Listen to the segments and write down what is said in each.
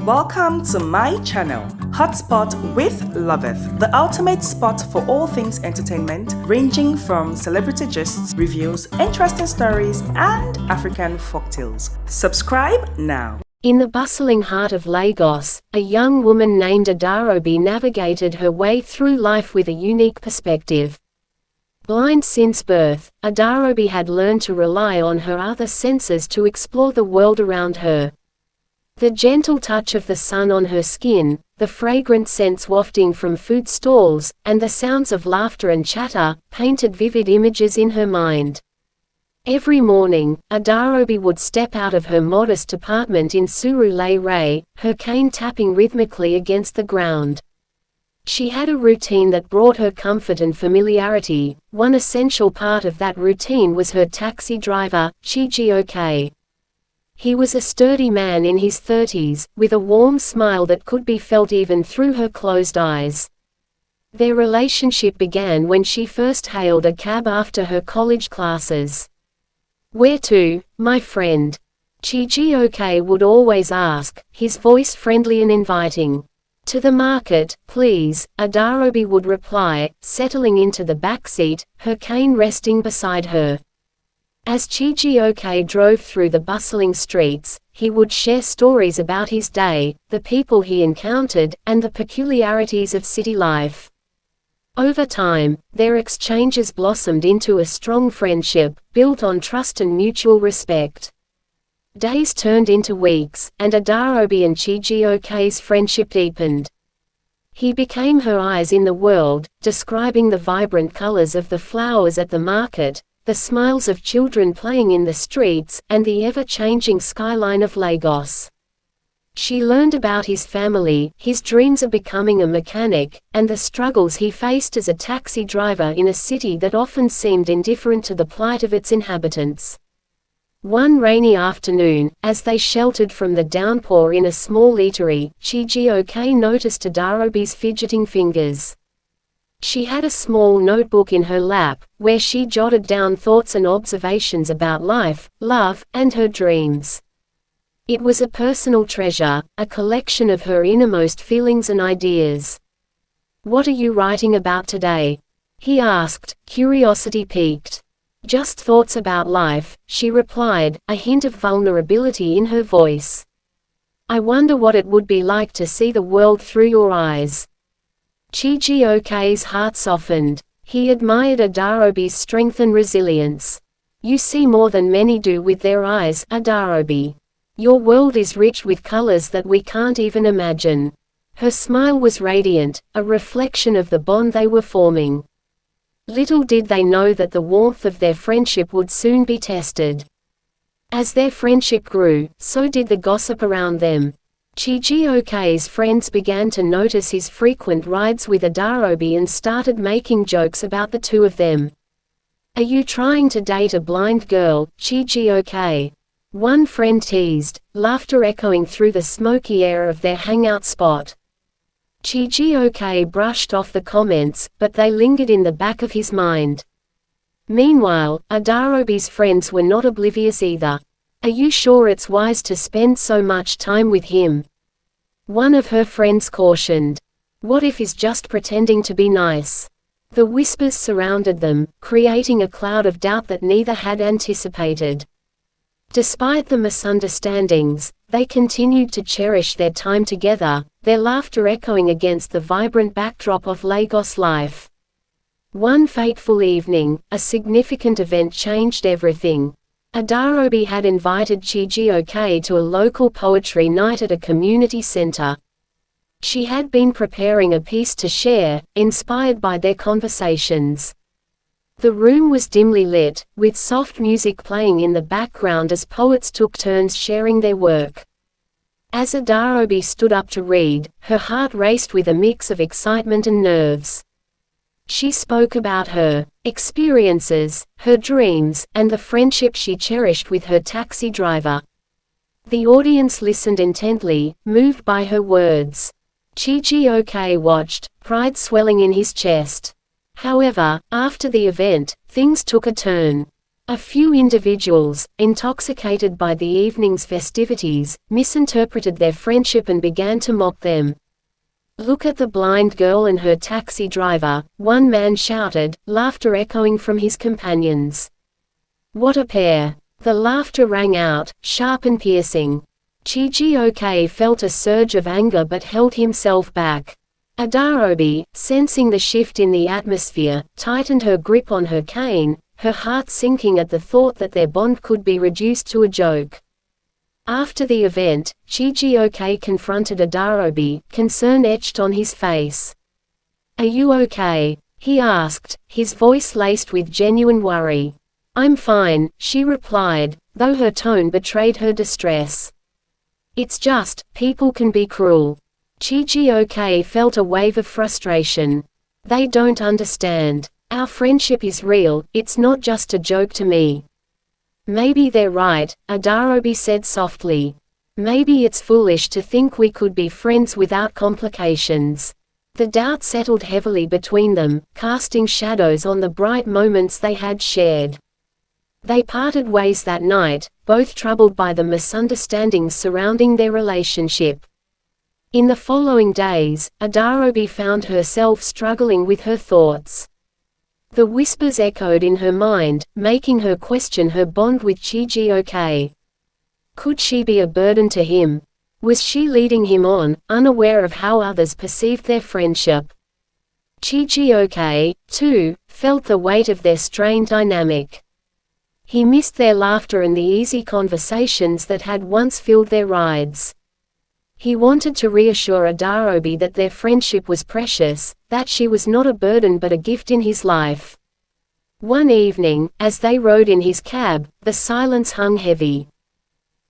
Welcome to my channel, Hotspot with Loveth, the ultimate spot for all things entertainment, ranging from celebrity gists, reviews, interesting stories, and African folktales. Subscribe now. In the bustling heart of Lagos, a young woman named Adobi navigated her way through life with a unique perspective. Blind since birth, Adobi had learned to rely on her other senses to explore the world around her. The gentle touch of the sun on her skin, the fragrant scents wafting from food stalls, and the sounds of laughter and chatter, painted vivid images in her mind. Every morning, Adobi would step out of her modest apartment in Surulere, her cane tapping rhythmically against the ground. She had a routine that brought her comfort and familiarity. One essential part of that routine was her taxi driver, UCHE. He was a sturdy man in his 30s, with a warm smile that could be felt even through her closed eyes. Their relationship began when she first hailed a cab after her college classes. "Where to, my friend?" UCHE would always ask, his voice friendly and inviting. "To the market, please," Adobi would reply, settling into the back seat, her cane resting beside her. As UCHE drove through the bustling streets, he would share stories about his day, the people he encountered, and the peculiarities of city life. Over time, their exchanges blossomed into a strong friendship, built on trust and mutual respect. Days turned into weeks, and Adobi and UCHE's friendship deepened. He became her eyes in the world, describing the vibrant colors of the flowers at the market, the smiles of children playing in the streets, and the ever-changing skyline of Lagos. She learned about his family, his dreams of becoming a mechanic, and the struggles he faced as a taxi driver in a city that often seemed indifferent to the plight of its inhabitants. One rainy afternoon, as they sheltered from the downpour in a small eatery, UCHE noticed Adobi's fidgeting fingers. She had a small notebook in her lap, where she jotted down thoughts and observations about life, love, and her dreams. It was a personal treasure, a collection of her innermost feelings and ideas. "What are you writing about today?" he asked, curiosity piqued. "Just thoughts about life," she replied, a hint of vulnerability in her voice. "I wonder what it would be like to see the world through your eyes." UCHE's heart softened. He admired Adobi's strength and resilience. "You see more than many do with their eyes, Adobi. Your world is rich with colors that we can't even imagine." Her smile was radiant, a reflection of the bond they were forming. Little did they know that the warmth of their friendship would soon be tested. As their friendship grew, so did the gossip around them. UCHE's friends began to notice his frequent rides with Adobi and started making jokes about the two of them. "Are you trying to date a blind girl, UCHE?" one friend teased, laughter echoing through the smoky air of their hangout spot. UCHE brushed off the comments, but they lingered in the back of his mind. Meanwhile, Adobi's friends were not oblivious either. "Are you sure it's wise to spend so much time with him?" one of her friends cautioned. "What if he's just pretending to be nice?" The whispers surrounded them, creating a cloud of doubt that neither had anticipated. Despite the misunderstandings, they continued to cherish their time together, their laughter echoing against the vibrant backdrop of Lagos life. One fateful evening, a significant event changed everything. Adobi had invited UCHE to a local poetry night at a community center. She had been preparing a piece to share, inspired by their conversations. The room was dimly lit, with soft music playing in the background as poets took turns sharing their work. As Adobi stood up to read, her heart raced with a mix of excitement and nerves. She spoke about her experiences, her dreams, and the friendship she cherished with her taxi driver. The audience listened intently, moved by her words. UCHE watched, pride swelling in his chest. However, after the event, things took a turn. A few individuals, intoxicated by the evening's festivities, misinterpreted their friendship and began to mock them. "Look at the blind girl and her taxi driver," one man shouted, laughter echoing from his companions. "What a pair!" The laughter rang out, sharp and piercing. Chijioke felt a surge of anger but held himself back. Adarobi, sensing the shift in the atmosphere, tightened her grip on her cane, her heart sinking at the thought that their bond could be reduced to a joke. After the event, Chijioke confronted Adarobi, concern etched on his face. "Are you okay?" he asked, his voice laced with genuine worry. "I'm fine," she replied, though her tone betrayed her distress. "It's just, people can be cruel." Chijioke felt a wave of frustration. "They don't understand. Our friendship is real, it's not just a joke to me." "Maybe they're right," Adarobi said softly. "Maybe it's foolish to think we could be friends without complications." The doubt settled heavily between them, casting shadows on the bright moments they had shared. They parted ways that night, both troubled by the misunderstandings surrounding their relationship. In the following days, Adarobi found herself struggling with her thoughts. The whispers echoed in her mind, making her question her bond with Chijioke. Could she be a burden to him? Was she leading him on, unaware of how others perceived their friendship? Chijioke, too, felt the weight of their strained dynamic. He missed their laughter and the easy conversations that had once filled their rides. He wanted to reassure Adarobi that their friendship was precious, that she was not a burden but a gift in his life. One evening, as they rode in his cab, the silence hung heavy.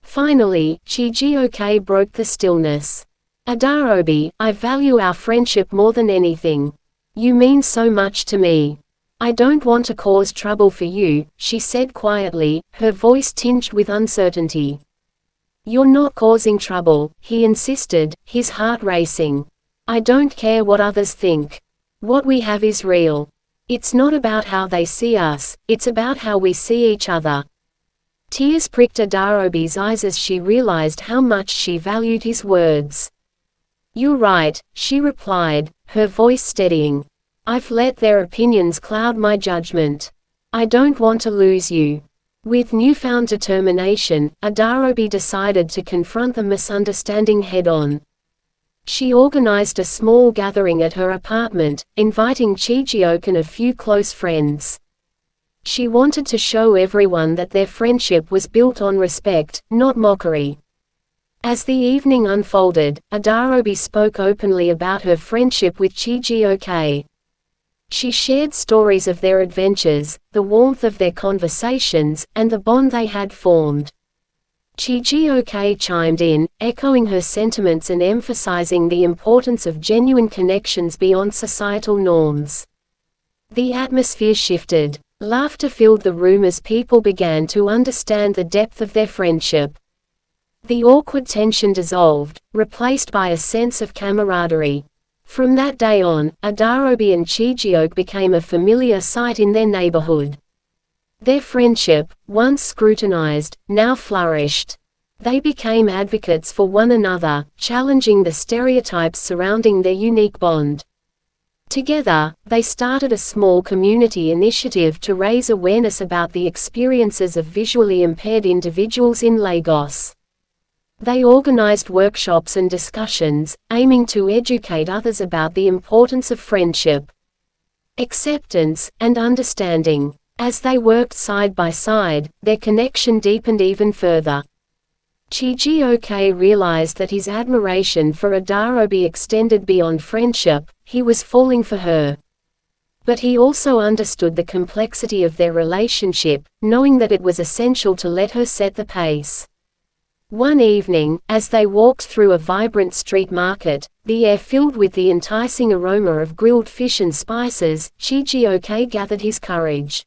Finally, Chijioke broke the stillness. "Adarobi, I value our friendship more than anything. You mean so much to me. I don't want to cause trouble for you," she said quietly, her voice tinged with uncertainty. "You're not causing trouble," he insisted, his heart racing. "I don't care what others think. What we have is real. It's not about how they see us, it's about how we see each other." Tears pricked Adarobi's eyes as she realized how much she valued his words. "You're right," she replied, her voice steadying. "I've let their opinions cloud my judgment. I don't want to lose you." With newfound determination, Adarobi decided to confront the misunderstanding head-on. She organized a small gathering at her apartment, inviting Chijioke and a few close friends. She wanted to show everyone that their friendship was built on respect, not mockery. As the evening unfolded, Adarobi spoke openly about her friendship with Chijioke. She shared stories of their adventures, the warmth of their conversations, and the bond they had formed. Chijioke chimed in, echoing her sentiments and emphasizing the importance of genuine connections beyond societal norms. The atmosphere shifted. Laughter filled the room as people began to understand the depth of their friendship. The awkward tension dissolved, replaced by a sense of camaraderie. From that day on, Adarobi and Chijioke became a familiar sight in their neighborhood. Their friendship, once scrutinized, now flourished. They became advocates for one another, challenging the stereotypes surrounding their unique bond. Together, they started a small community initiative to raise awareness about the experiences of visually impaired individuals in Lagos. They organized workshops and discussions, aiming to educate others about the importance of friendship, acceptance, and understanding. As they worked side by side, their connection deepened even further. Chijioke realized that his admiration for Adarobi extended beyond friendship, he was falling for her. But he also understood the complexity of their relationship, knowing that it was essential to let her set the pace. One evening, as they walked through a vibrant street market, the air filled with the enticing aroma of grilled fish and spices, Chijioke gathered his courage.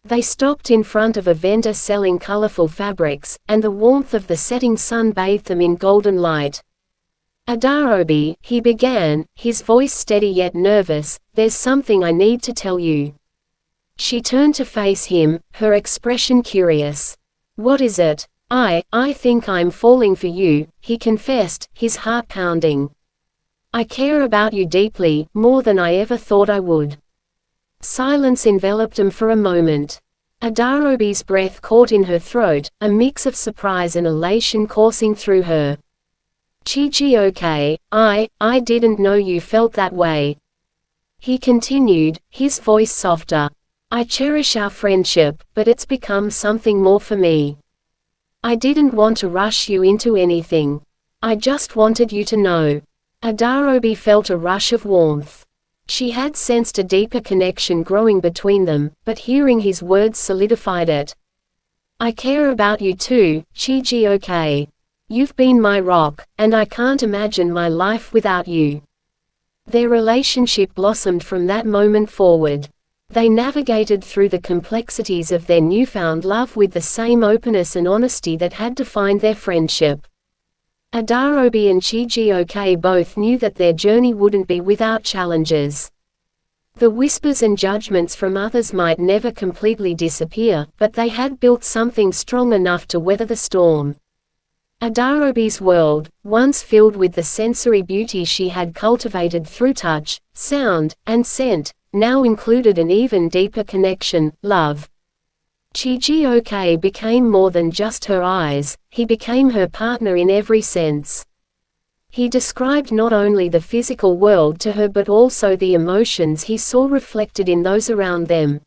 They stopped in front of a vendor selling colorful fabrics, and the warmth of the setting sun bathed them in golden light. "Adarobi," he began, his voice steady yet nervous, "there's something I need to tell you." She turned to face him, her expression curious. "What is it?" I think I'm falling for you," he confessed, his heart pounding. "I care about you deeply, more than I ever thought I would." Silence enveloped them for a moment. Adarobi's breath caught in her throat, a mix of surprise and elation coursing through her. "Chijioke, I didn't know you felt that way," he continued, his voice softer. "I cherish our friendship, but it's become something more for me. I didn't want to rush you into anything. I just wanted you to know." Adarobi felt a rush of warmth. She had sensed a deeper connection growing between them, but hearing his words solidified it. "I care about you too, Chijioke. You've been my rock, and I can't imagine my life without you." Their relationship blossomed from that moment forward. They navigated through the complexities of their newfound love with the same openness and honesty that had defined their friendship. Adarobi and Chijioke both knew that their journey wouldn't be without challenges. The whispers and judgments from others might never completely disappear, but they had built something strong enough to weather the storm. Adarobi's world, once filled with the sensory beauty she had cultivated through touch, sound, and scent, now included an even deeper connection, love. Chijioke became more than just her eyes, he became her partner in every sense. He described not only the physical world to her but also the emotions he saw reflected in those around them.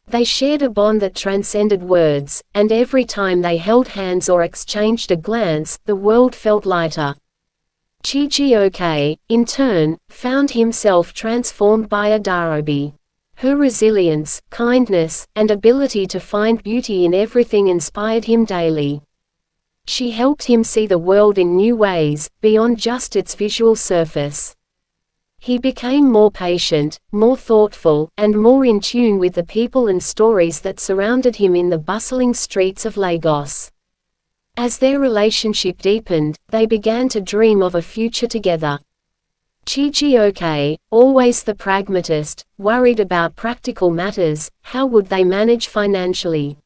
They shared a bond that transcended words, and every time they held hands or exchanged a glance, the world felt lighter. Chijioke, in turn, found himself transformed by Adarobi. Her resilience, kindness, and ability to find beauty in everything inspired him daily. She helped him see the world in new ways, beyond just its visual surface. He became more patient, more thoughtful, and more in tune with the people and stories that surrounded him in the bustling streets of Lagos. As their relationship deepened, they began to dream of a future together. Chijioke, always the pragmatist, worried about practical matters. How would they manage financially?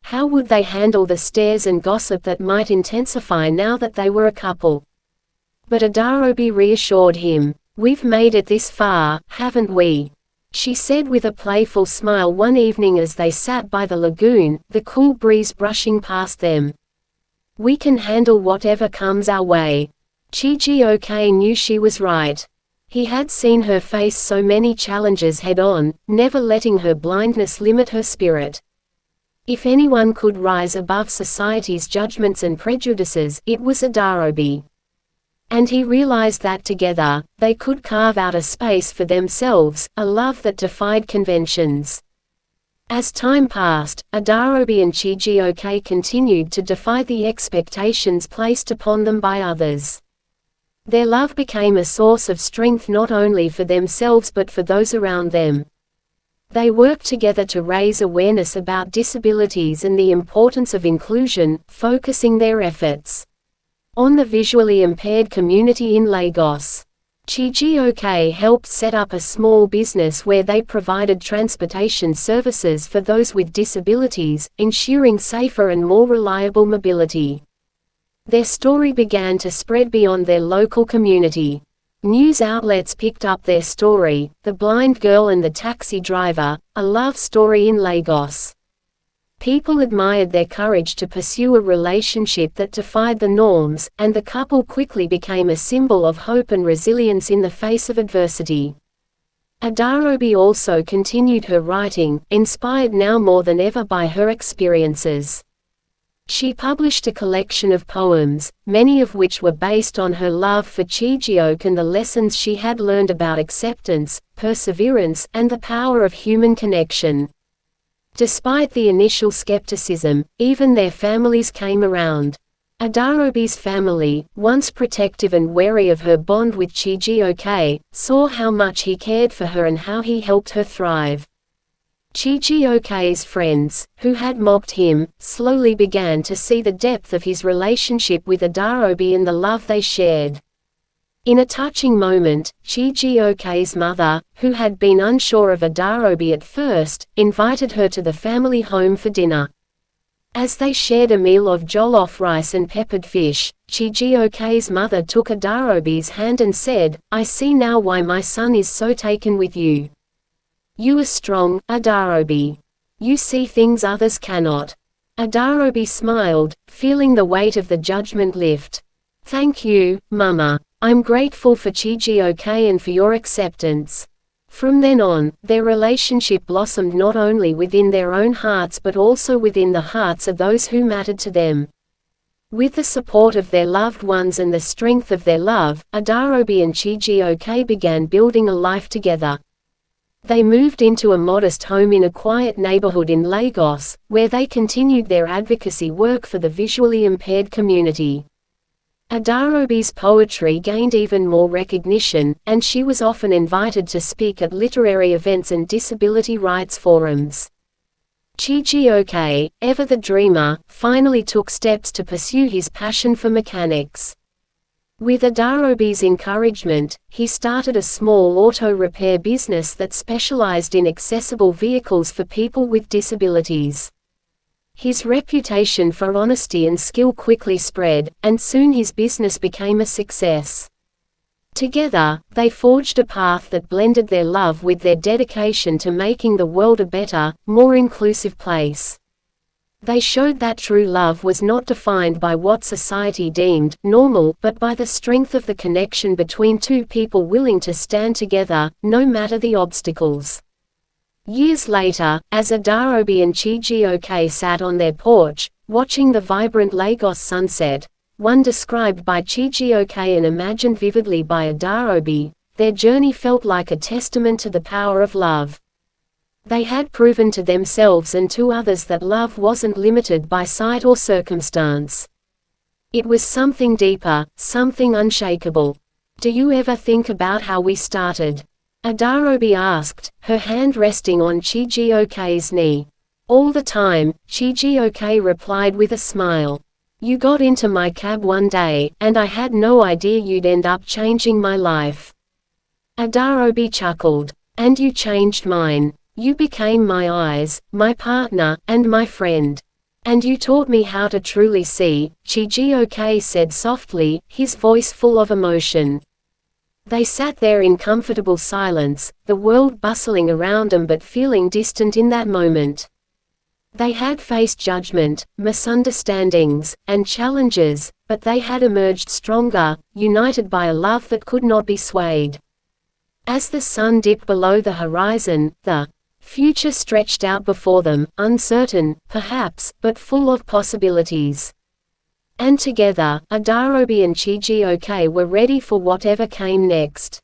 How would they handle the stares and gossip that might intensify now that they were a couple? But Adarobi reassured him. "We've made it this far, haven't we?" she said with a playful smile one evening as they sat by the lagoon, the cool breeze brushing past them. "We can handle whatever comes our way." Chijioke knew she was right. He had seen her face so many challenges head-on, never letting her blindness limit her spirit. If anyone could rise above society's judgments and prejudices, it was Adarobi. And he realized that together, they could carve out a space for themselves, a love that defied conventions. As time passed, Adarobi and Chijioke continued to defy the expectations placed upon them by others. Their love became a source of strength not only for themselves but for those around them. They worked together to raise awareness about disabilities and the importance of inclusion, focusing their efforts on the visually impaired community in Lagos. Chijioke helped set up a small business where they provided transportation services for those with disabilities, ensuring safer and more reliable mobility. Their story began to spread beyond their local community. News outlets picked up their story, The Blind Girl and the Taxi Driver, a love story in Lagos. People admired their courage to pursue a relationship that defied the norms, and the couple quickly became a symbol of hope and resilience in the face of adversity. Adarobi also continued her writing, inspired now more than ever by her experiences. She published a collection of poems, many of which were based on her love for Chijioke and the lessons she had learned about acceptance, perseverance, and the power of human connection. Despite the initial skepticism, even their families came around. Adarobi's family, once protective and wary of her bond with Chijioke, saw how much he cared for her and how he helped her thrive. Chijioke's friends, who had mocked him, slowly began to see the depth of his relationship with Adarobi and the love they shared. In a touching moment, Chijioke's mother, who had been unsure of Adarobi at first, invited her to the family home for dinner. As they shared a meal of jollof rice and peppered fish, Chijioke's mother took Adarobi's hand and said, "I see now why my son is so taken with you. You are strong, Adarobi. You see things others cannot." Adarobi smiled, feeling the weight of the judgment lift. "Thank you, Mama. I'm grateful for Chijioke and for your acceptance." From then on, their relationship blossomed not only within their own hearts but also within the hearts of those who mattered to them. With the support of their loved ones and the strength of their love, Adarobi and Chijioke began building a life together. They moved into a modest home in a quiet neighborhood in Lagos, where they continued their advocacy work for the visually impaired community. Adarobi's poetry gained even more recognition, and she was often invited to speak at literary events and disability rights forums. Chijioke, ever the dreamer, finally took steps to pursue his passion for mechanics. With Adarobi's encouragement, he started a small auto repair business that specialized in accessible vehicles for people with disabilities. His reputation for honesty and skill quickly spread, and soon his business became a success. Together, they forged a path that blended their love with their dedication to making the world a better, more inclusive place. They showed that true love was not defined by what society deemed normal, but by the strength of the connection between two people willing to stand together, no matter the obstacles. Years later, as Adarobi and Chijioke sat on their porch, watching the vibrant Lagos sunset, one described by Chijioke and imagined vividly by Adarobi, their journey felt like a testament to the power of love. They had proven to themselves and to others that love wasn't limited by sight or circumstance. It was something deeper, something unshakable. "Do you ever think about how we started?" Adarobi asked, her hand resting on Chijioke's knee. "All the time," Chijioke replied with a smile. "You got into my cab one day, and I had no idea you'd end up changing my life." Adarobi chuckled. "And you changed mine. You became my eyes, my partner, and my friend. And you taught me how to truly see," Chijioke said softly, his voice full of emotion. They sat there in comfortable silence, the world bustling around them but feeling distant in that moment. They had faced judgment, misunderstandings, and challenges, but they had emerged stronger, united by a love that could not be swayed. As the sun dipped below the horizon, the future stretched out before them, uncertain, perhaps, but full of possibilities. And together, Adarobi and Chijioke were ready for whatever came next.